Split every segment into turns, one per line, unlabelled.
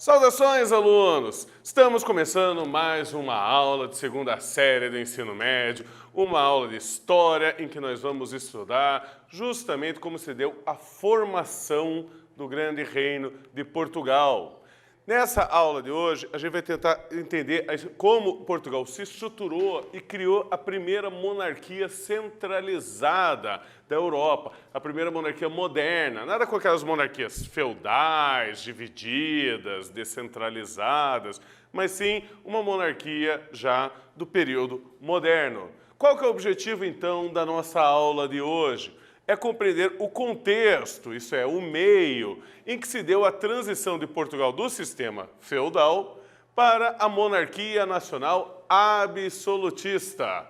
Saudações, alunos! Estamos começando mais uma aula de segunda série do ensino médio, uma aula de história em que nós vamos estudar justamente como se deu a formação do grande reino de Portugal. Nessa aula de hoje, a gente vai tentar entender como Portugal se estruturou e criou a primeira monarquia centralizada da Europa, a primeira monarquia moderna, nada com aquelas monarquias feudais, divididas, descentralizadas, mas sim uma monarquia já do período moderno. Qual que é o objetivo, então, da nossa aula de hoje? É compreender o contexto, isso é, o meio, em que se deu a transição de Portugal do sistema feudal para a monarquia nacional absolutista.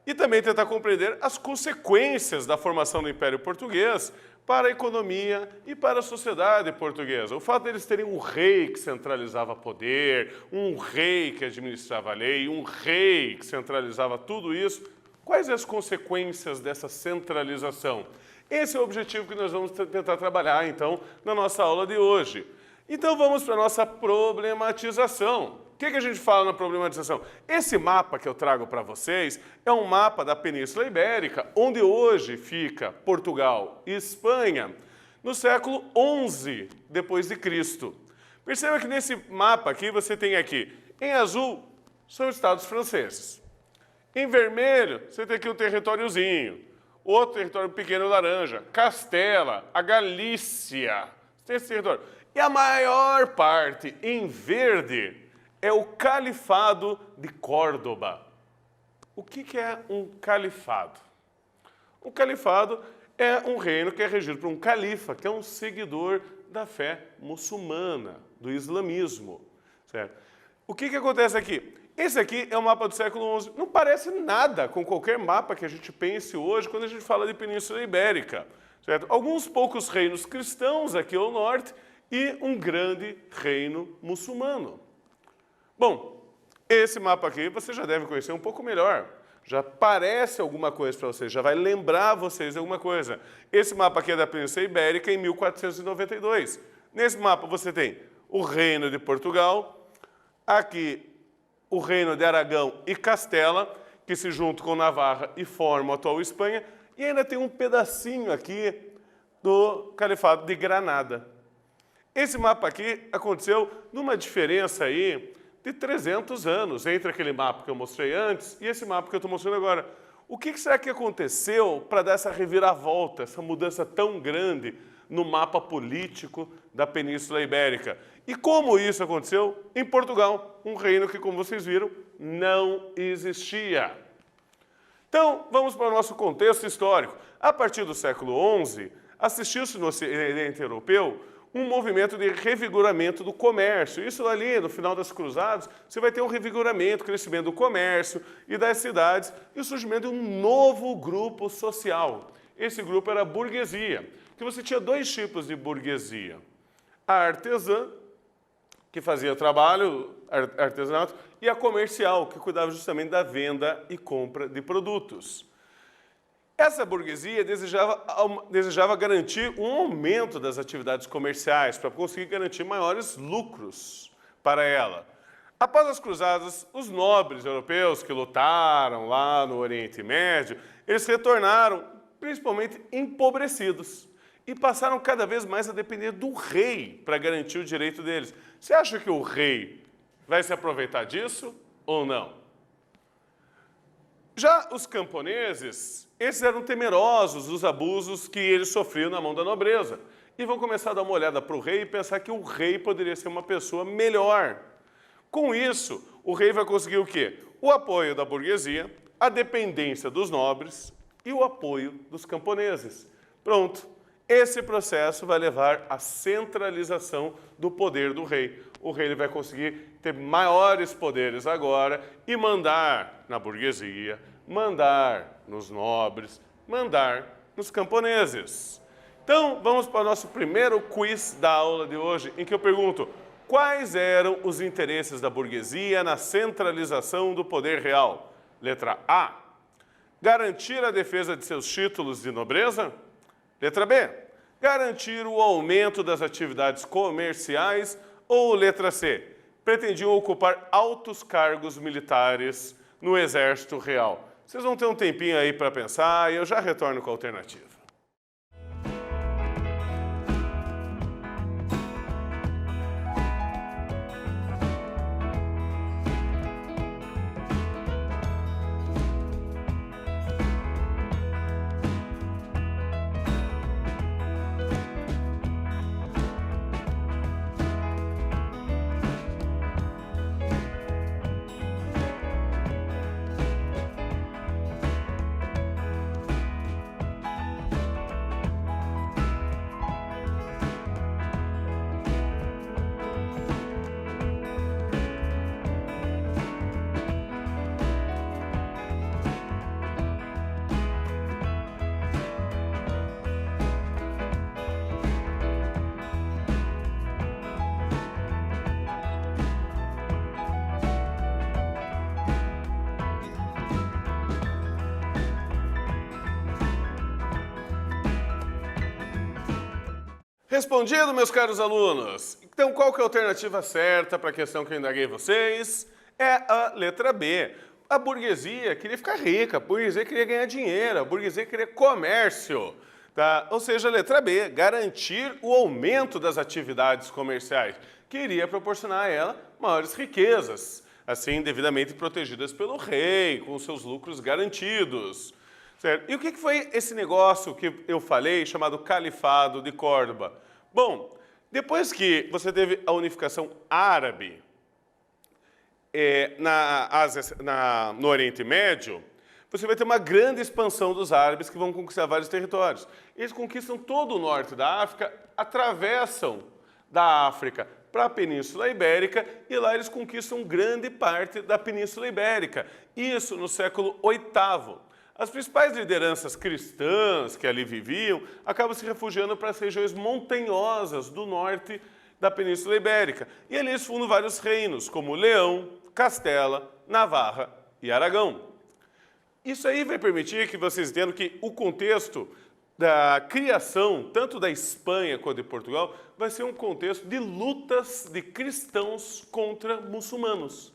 E também tentar compreender as consequências da formação do Império Português para a economia e para a sociedade portuguesa. O fato deles terem um rei que centralizava poder, um rei que administrava a lei, um rei que centralizava tudo isso. Quais as consequências dessa centralização? Esse é o objetivo que nós vamos tentar trabalhar, então, na nossa aula de hoje. Então, vamos para a nossa problematização. O que a gente fala na problematização? Esse mapa que eu trago para vocês é um mapa da Península Ibérica, onde hoje fica Portugal e Espanha, no século XI depois de Cristo. Perceba que nesse mapa aqui, você tem aqui, em azul, são os estados franceses. Em vermelho, você tem aqui um territóriozinho, outro território pequeno laranja, Castela, a Galícia, você tem esse território. E a maior parte, em verde, é o Califado de Córdoba. O que é um califado? Um califado é um reino que é regido por um califa, que é um seguidor da fé muçulmana, do islamismo. Certo? O que acontece aqui? Esse aqui é o mapa do século XI. Não parece nada com qualquer mapa que a gente pense hoje quando a gente fala de Península Ibérica. Certo? Alguns poucos reinos cristãos aqui ao norte e um grande reino muçulmano. Bom, esse mapa aqui você já deve conhecer um pouco melhor. Já parece alguma coisa para vocês, já vai lembrar vocês de alguma coisa. Esse mapa aqui é da Península Ibérica em 1492. Nesse mapa você tem o Reino de Portugal, aqui o Reino de Aragão e Castela, que se juntam com Navarra e formam a atual Espanha, e ainda tem um pedacinho aqui do Califado de Granada. Esse mapa aqui aconteceu numa diferença aí de 300 anos entre aquele mapa que eu mostrei antes e esse mapa que eu estou mostrando agora. O que será que aconteceu para dar essa reviravolta, essa mudança tão grande no mapa político da Península Ibérica? E como isso aconteceu? Em Portugal, um reino que, como vocês viram, não existia. Então, vamos para o nosso contexto histórico. A partir do século XI, assistiu-se no Ocidente Europeu um movimento de revigoramento do comércio. Isso ali, no final das cruzadas, você vai ter um revigoramento, crescimento do comércio e das cidades e o surgimento de um novo grupo social. Esse grupo era a burguesia, que você tinha dois tipos de burguesia. A artesã, que fazia trabalho, artesanato, e a comercial, que cuidava justamente da venda e compra de produtos. Essa burguesia desejava garantir um aumento das atividades comerciais para conseguir garantir maiores lucros para ela. Após as cruzadas, os nobres europeus que lutaram lá no Oriente Médio, eles retornaram principalmente empobrecidos e passaram cada vez mais a depender do rei para garantir o direito deles. Você acha que o rei vai se aproveitar disso ou não? Já os camponeses, esses eram temerosos dos abusos que eles sofriam na mão da nobreza e vão começar a dar uma olhada para o rei e pensar que o rei poderia ser uma pessoa melhor. Com isso, o rei vai conseguir o quê? O apoio da burguesia, a dependência dos nobres e o apoio dos camponeses. Pronto. Esse processo vai levar à centralização do poder do rei. O rei ele vai conseguir ter maiores poderes agora e mandar na burguesia, mandar nos nobres, mandar nos camponeses. Então, vamos para o nosso primeiro quiz da aula de hoje, em que eu pergunto: quais eram os interesses da burguesia na centralização do poder real? Letra A. Garantir a defesa de seus títulos de nobreza? Letra B. Garantir o aumento das atividades comerciais Ou letra C, pretendiam ocupar altos cargos militares no exército real. Vocês vão ter um tempinho aí para pensar e eu já retorno com a alternativa. Respondido, meus caros alunos. Então, qual que é a alternativa certa para a questão que eu indaguei vocês? É a letra B. A burguesia queria ficar rica, a burguesia queria ganhar dinheiro, a burguesia queria comércio. Tá? Ou seja, a letra B, garantir o aumento das atividades comerciais, que iria proporcionar a ela maiores riquezas, assim, devidamente protegidas pelo rei, com seus lucros garantidos. Certo? E o que foi esse negócio que eu falei, chamado Califado de Córdoba? Bom, depois que você teve a unificação árabe no Oriente Médio, você vai ter uma grande expansão dos árabes que vão conquistar vários territórios. Eles conquistam todo o norte da África, atravessam da África para a Península Ibérica e lá eles conquistam grande parte da Península Ibérica. Isso no século VIII. As principais lideranças cristãs que ali viviam acabam se refugiando para as regiões montanhosas do norte da Península Ibérica. E ali eles fundam vários reinos, como Leão, Castela, Navarra e Aragão. Isso aí vai permitir que vocês entendam que o contexto da criação, tanto da Espanha quanto de Portugal, vai ser um contexto de lutas de cristãos contra muçulmanos.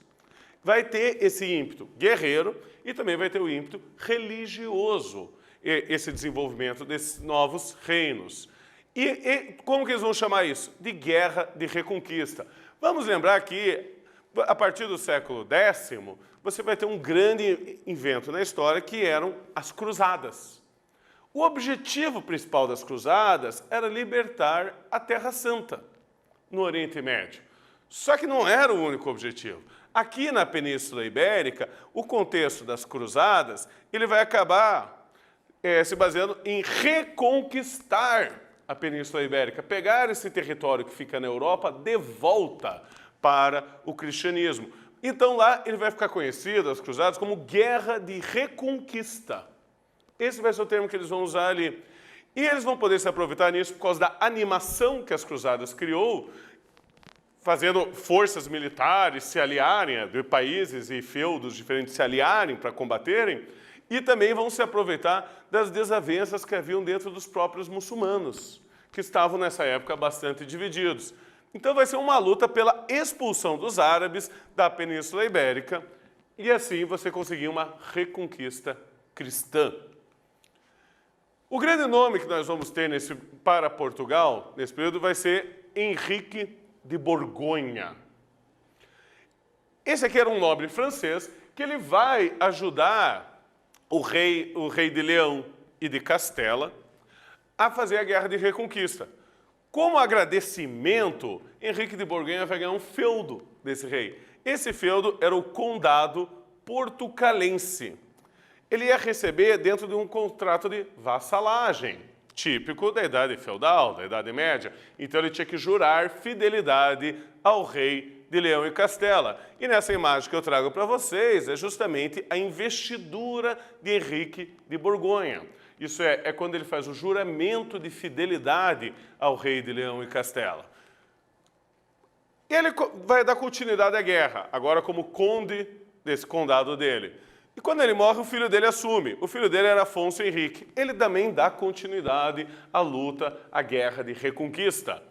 Vai ter esse ímpeto guerreiro e também vai ter o ímpeto religioso, esse desenvolvimento desses novos reinos. E como que eles vão chamar isso? De guerra de reconquista. Vamos lembrar que, a partir do século X, você vai ter um grande evento na história que eram as cruzadas. O objetivo principal das cruzadas era libertar a Terra Santa no Oriente Médio. Só que não era o único objetivo. Aqui na Península Ibérica, o contexto das cruzadas, ele vai acabar se baseando em reconquistar a Península Ibérica, pegar esse território que fica na Europa de volta para o cristianismo. Então lá ele vai ficar conhecido, as cruzadas, como Guerra de Reconquista. Esse vai ser o termo que eles vão usar ali. E eles vão poder se aproveitar nisso por causa da animação que as cruzadas criou, fazendo forças militares se aliarem, de países e feudos diferentes se aliarem para combaterem, e também vão se aproveitar das desavenças que haviam dentro dos próprios muçulmanos, que estavam nessa época bastante divididos. Então vai ser uma luta pela expulsão dos árabes da Península Ibérica, e assim você conseguir uma reconquista cristã. O grande nome que nós vamos ter para Portugal, nesse período, vai ser Henrique de Borgonha. Esse aqui era um nobre francês que ele vai ajudar o rei de Leão e de Castela a fazer a Guerra de Reconquista. Como agradecimento, Henrique de Borgonha vai ganhar um feudo desse rei. Esse feudo era o Condado Portucalense. Ele ia receber dentro de um contrato de vassalagem, típico da Idade Feudal, da Idade Média. Então ele tinha que jurar fidelidade ao rei de Leão e Castela. E nessa imagem que eu trago para vocês é justamente a investidura de Henrique de Borgonha. Isso é quando ele faz o juramento de fidelidade ao rei de Leão e Castela. E ele vai dar continuidade à guerra, agora como conde desse condado dele. E quando ele morre, o filho dele assume. O filho dele era Afonso Henrique. Ele também dá continuidade à luta, à guerra de reconquista.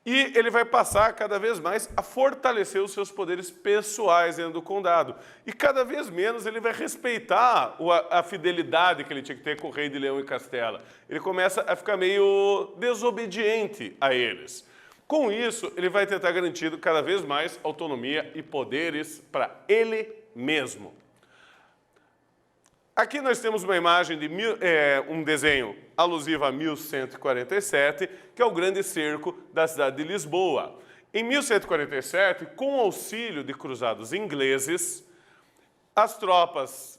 E ele vai passar cada vez mais a fortalecer os seus poderes pessoais dentro do condado. E cada vez menos ele vai respeitar a fidelidade que ele tinha que ter com o rei de Leão e Castela. Ele começa a ficar meio desobediente a eles. Com isso, ele vai tentar garantir cada vez mais autonomia e poderes para ele mesmo. Aqui nós temos uma imagem de um desenho alusivo a 1147, que é o grande cerco da cidade de Lisboa. Em 1147, com o auxílio de cruzados ingleses, as tropas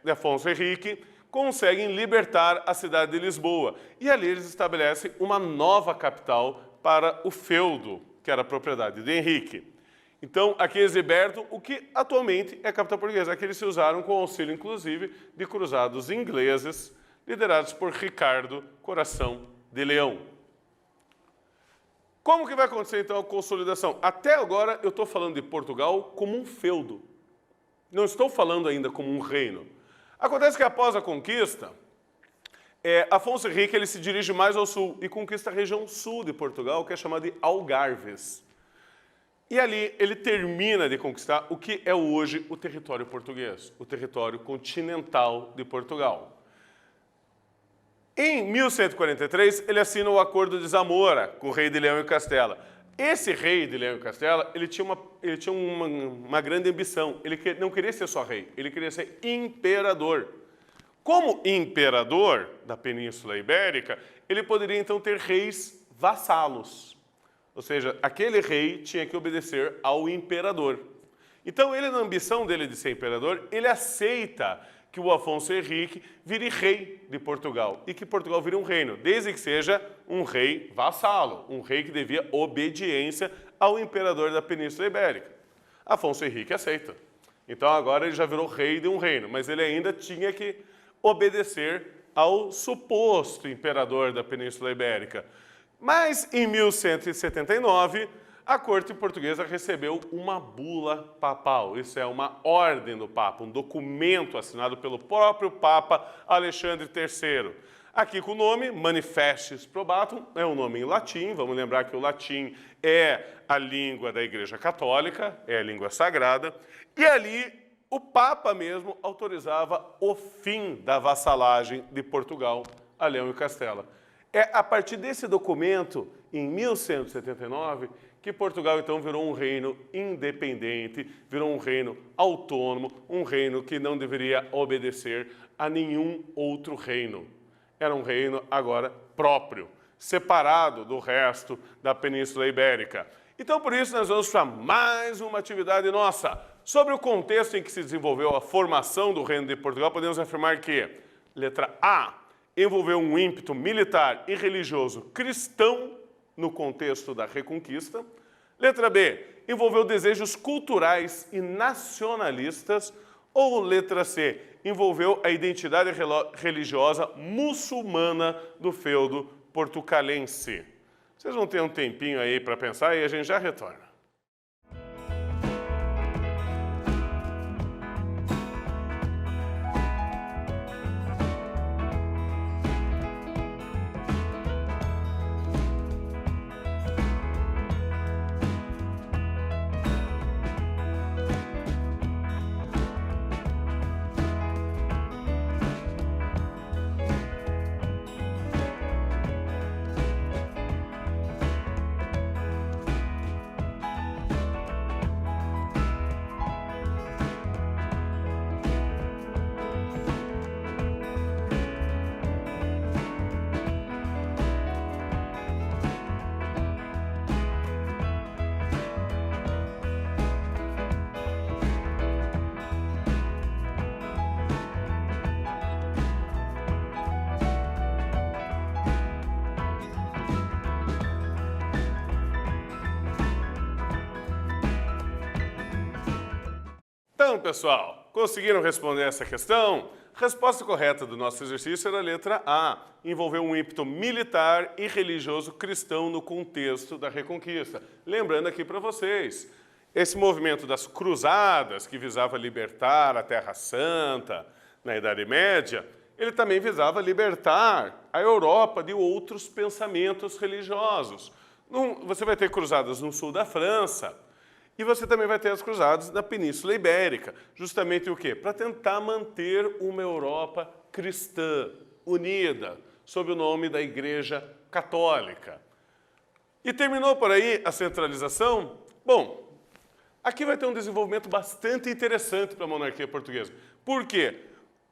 de Afonso Henrique conseguem libertar a cidade de Lisboa. E ali eles estabelecem uma nova capital para o feudo, que era a propriedade de Henrique. Então, aqui eles libertam o que atualmente é a capital portuguesa. Aqui eles se usaram com auxílio, inclusive, de cruzados ingleses, liderados por Ricardo Coração de Leão. Como que vai acontecer, então, a consolidação? Até agora, eu estou falando de Portugal como um feudo. Não estou falando ainda como um reino. Acontece que, após a conquista, Afonso Henrique ele se dirige mais ao sul e conquista a região sul de Portugal, que é chamada de Algarves. E ali ele termina de conquistar o que é hoje o território português, o território continental de Portugal. Em 1143, ele assina o Acordo de Zamora com o rei de Leão e Castela. Esse rei de Leão e Castela, ele tinha uma grande ambição. Ele não queria ser só rei, ele queria ser imperador. Como imperador da Península Ibérica, ele poderia então ter reis vassalos. Ou seja, aquele rei tinha que obedecer ao imperador. Então, ele, na ambição dele de ser imperador, ele aceita que o Afonso Henrique vire rei de Portugal e que Portugal vire um reino, desde que seja um rei vassalo, um rei que devia obediência ao imperador da Península Ibérica. Afonso Henrique aceita. Então, agora ele já virou rei de um reino, mas ele ainda tinha que obedecer ao suposto imperador da Península Ibérica. Mas, em 1179, a corte portuguesa recebeu uma bula papal. Isso é uma ordem do Papa, um documento assinado pelo próprio Papa Alexandre III. Aqui com o nome Manifestis Probatum, é um nome em latim. Vamos lembrar que o latim é a língua da Igreja Católica, é a língua sagrada. E ali o Papa mesmo autorizava o fim da vassalagem de Portugal a Leão e Castela. É a partir desse documento, em 1179, que Portugal então virou um reino independente, virou um reino autônomo, um reino que não deveria obedecer a nenhum outro reino. Era um reino agora próprio, separado do resto da Península Ibérica. Então, por isso, nós vamos para mais uma atividade nossa. Sobre o contexto em que se desenvolveu a formação do Reino de Portugal, podemos afirmar que, letra A, envolveu um ímpeto militar e religioso cristão no contexto da Reconquista. Letra B, envolveu desejos culturais e nacionalistas. Ou letra C, envolveu a identidade religiosa muçulmana do feudo portucalense. Vocês vão ter um tempinho aí para pensar e a gente já retorna. Então, pessoal, conseguiram responder essa questão? A resposta correta do nosso exercício era a letra A. Envolveu um ímpeto militar e religioso cristão no contexto da Reconquista. Lembrando aqui para vocês, esse movimento das cruzadas, que visava libertar a Terra Santa na Idade Média, ele também visava libertar a Europa de outros pensamentos religiosos. Você vai ter cruzadas no sul da França e você também vai ter as cruzadas na Península Ibérica. Justamente o quê? Para tentar manter uma Europa cristã, unida, sob o nome da Igreja Católica. E terminou por aí a centralização? Bom, aqui vai ter um desenvolvimento bastante interessante para a monarquia portuguesa. Por quê?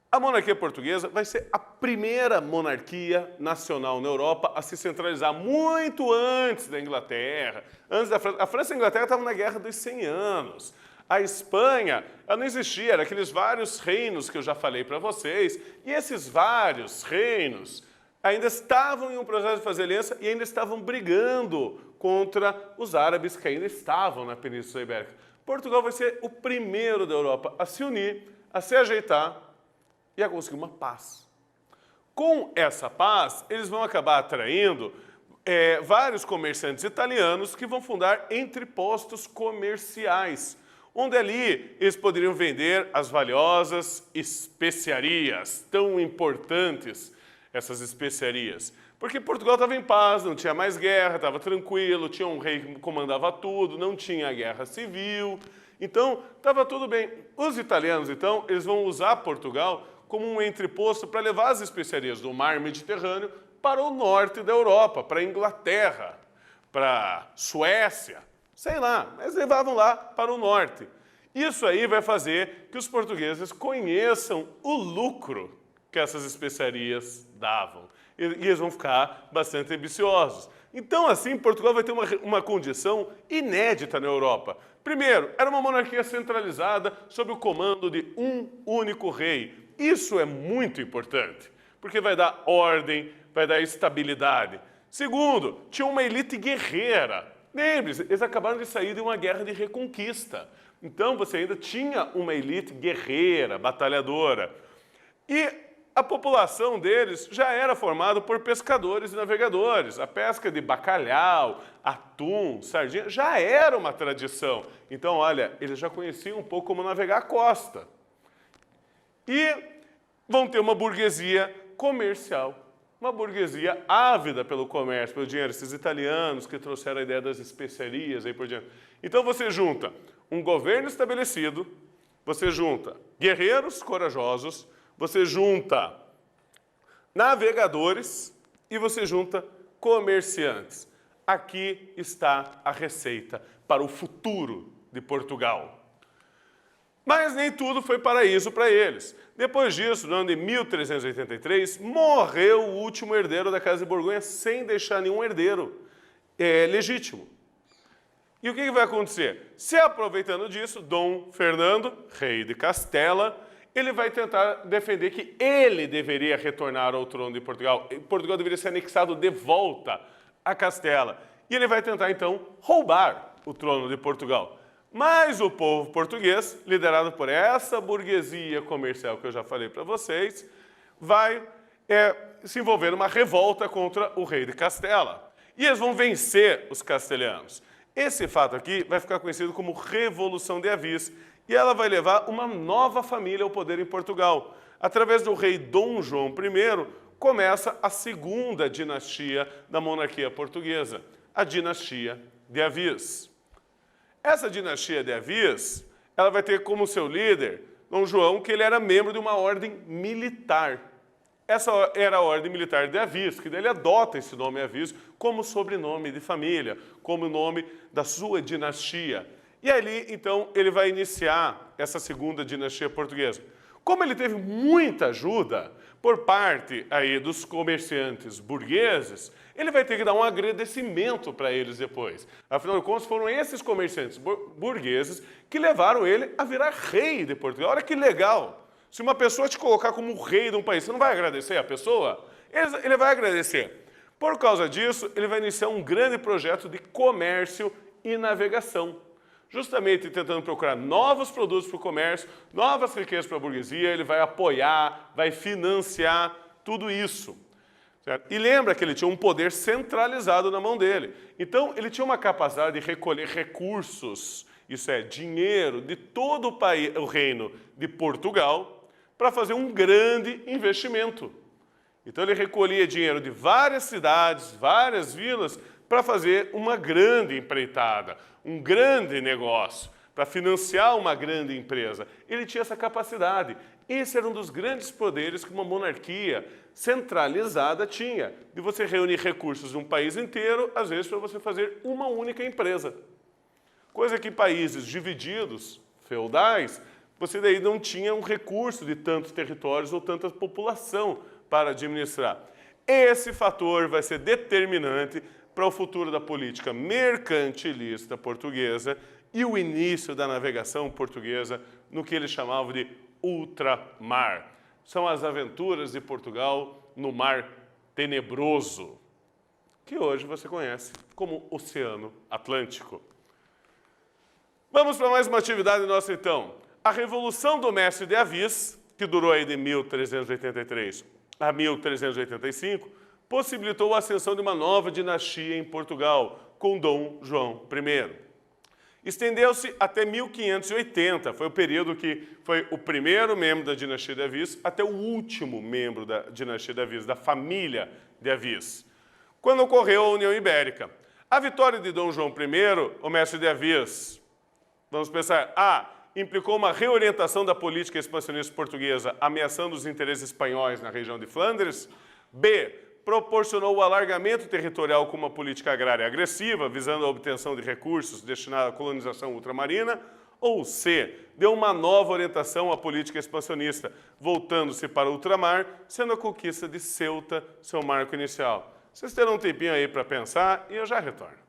A monarquia portuguesa vai ser a primeira monarquia nacional na Europa a se centralizar muito antes da Inglaterra, antes da França. A França e a Inglaterra estavam na Guerra dos 100 Anos. A Espanha, ela não existia, eram aqueles vários reinos que eu já falei para vocês, e esses vários reinos ainda estavam em um processo de fazer aliança e ainda estavam brigando contra os árabes que ainda estavam na Península Ibérica. Portugal vai ser o primeiro da Europa a se unir, a se ajeitar e a conseguir uma paz. Com essa paz, eles vão acabar atraindo vários comerciantes italianos que vão fundar entrepostos comerciais, onde ali eles poderiam vender as valiosas especiarias, tão importantes essas especiarias. Porque Portugal estava em paz, não tinha mais guerra, estava tranquilo, tinha um rei que comandava tudo, não tinha guerra civil, então estava tudo bem. Os italianos, então, eles vão usar Portugal como um entreposto para levar as especiarias do mar Mediterrâneo para o norte da Europa, para a Inglaterra, para a Suécia, sei lá, mas levavam lá para o norte. Isso aí vai fazer que os portugueses conheçam o lucro que essas especiarias davam. E eles vão ficar bastante ambiciosos. Então, assim, Portugal vai ter uma condição inédita na Europa. Primeiro, era uma monarquia centralizada sob o comando de um único rei. Isso é muito importante, porque vai dar ordem, vai dar estabilidade. Segundo, tinha uma elite guerreira. Lembre-se, eles acabaram de sair de uma guerra de reconquista. Então, você ainda tinha uma elite guerreira, batalhadora. E a população deles já era formada por pescadores e navegadores. A pesca de bacalhau, atum, sardinha, já era uma tradição. Então, olha, eles já conheciam um pouco como navegar a costa. E vão ter uma burguesia comercial, uma burguesia ávida pelo comércio, pelo dinheiro, esses italianos que trouxeram a ideia das especiarias aí por diante. Então você junta um governo estabelecido, você junta guerreiros corajosos, você junta navegadores e você junta comerciantes. Aqui está a receita para o futuro de Portugal. Mas nem tudo foi paraíso para eles. Depois disso, no ano de 1383, morreu o último herdeiro da Casa de Borgonha sem deixar nenhum herdeiro legítimo. E o que vai acontecer? Se aproveitando disso, Dom Fernando, rei de Castela, ele vai tentar defender que ele deveria retornar ao trono de Portugal. Portugal deveria ser anexado de volta a Castela. E ele vai tentar, então, roubar o trono de Portugal. Mas o povo português, liderado por essa burguesia comercial que eu já falei para vocês, vai se envolver numa revolta contra o rei de Castela. E eles vão vencer os castelhanos. Esse fato aqui vai ficar conhecido como Revolução de Avis, e ela vai levar uma nova família ao poder em Portugal. Através do rei Dom João I, começa a segunda dinastia da monarquia portuguesa, a dinastia de Avis. Essa dinastia de Avis, ela vai ter como seu líder Dom João, que ele era membro de uma ordem militar. Essa era a ordem militar de Avis, que ele adota esse nome Avis como sobrenome de família, como nome da sua dinastia. E ali, então, ele vai iniciar essa segunda dinastia portuguesa. Como ele teve muita ajuda por parte aí dos comerciantes burgueses, ele vai ter que dar um agradecimento para eles depois. Afinal de contas, foram esses comerciantes burgueses que levaram ele a virar rei de Portugal. Olha que legal! Se uma pessoa te colocar como rei de um país, você não vai agradecer a pessoa? Ele vai agradecer. Por causa disso, ele vai iniciar um grande projeto de comércio e navegação. Justamente tentando procurar novos produtos para o comércio, novas riquezas para a burguesia, ele vai apoiar, vai financiar tudo isso. Certo? E lembra que ele tinha um poder centralizado na mão dele. Então, ele tinha uma capacidade de recolher recursos, isso é, dinheiro, de todo o país, o reino de Portugal, para fazer um grande investimento. Então, ele recolhia dinheiro de várias cidades, várias vilas, para fazer uma grande empreitada, um grande negócio, para financiar uma grande empresa. Ele tinha essa capacidade. Esse era um dos grandes poderes que uma monarquia centralizada tinha, de você reunir recursos de um país inteiro, às vezes para você fazer uma única empresa. Coisa que em países divididos, feudais, você daí não tinha um recurso de tantos territórios ou tanta população para administrar. Esse fator vai ser determinante para o futuro da política mercantilista portuguesa e o início da navegação portuguesa no que eles chamavam de ultramar. São as aventuras de Portugal no Mar Tenebroso, que hoje você conhece como Oceano Atlântico. Vamos para mais uma atividade nossa, então. A Revolução do Mestre de Aviz, que durou aí de 1383 a 1385, possibilitou a ascensão de uma nova dinastia em Portugal, com Dom João I. Estendeu-se até 1580, foi o período que foi o primeiro membro da dinastia de Aviz até o último membro da dinastia de Aviz, da família de Aviz, quando ocorreu a União Ibérica. A vitória de Dom João I, o mestre de Aviz, vamos pensar, A, implicou uma reorientação da política expansionista portuguesa, ameaçando os interesses espanhóis na região de Flandres. B, proporcionou o alargamento territorial com uma política agrária agressiva, visando a obtenção de recursos destinados à colonização ultramarina. Ou C, deu uma nova orientação à política expansionista, voltando-se para o ultramar, sendo a conquista de Ceuta seu marco inicial. Vocês terão um tempinho aí para pensar e eu já retorno.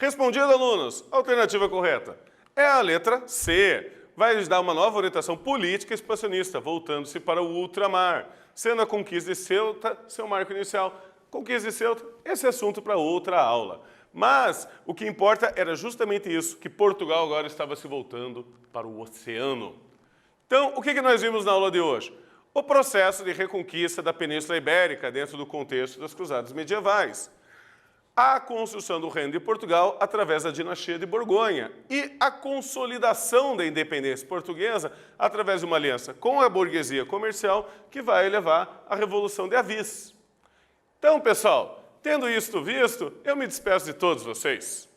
Respondido, alunos. Alternativa correta é a letra C. vai lhes dar uma nova orientação política expansionista, voltando-se para o ultramar, sendo a conquista de Ceuta seu marco inicial. Conquista de Ceuta, esse é assunto para outra aula. Mas o que importa era justamente isso, que Portugal agora estava se voltando para o oceano. Então, o que nós vimos na aula de hoje? O processo de reconquista da Península Ibérica dentro do contexto das cruzadas medievais. A construção do Reino de Portugal através da dinastia de Borgonha e a consolidação da independência portuguesa através de uma aliança com a burguesia comercial que vai levar à Revolução de Avis. Então, pessoal, tendo isto visto, eu me despeço de todos vocês.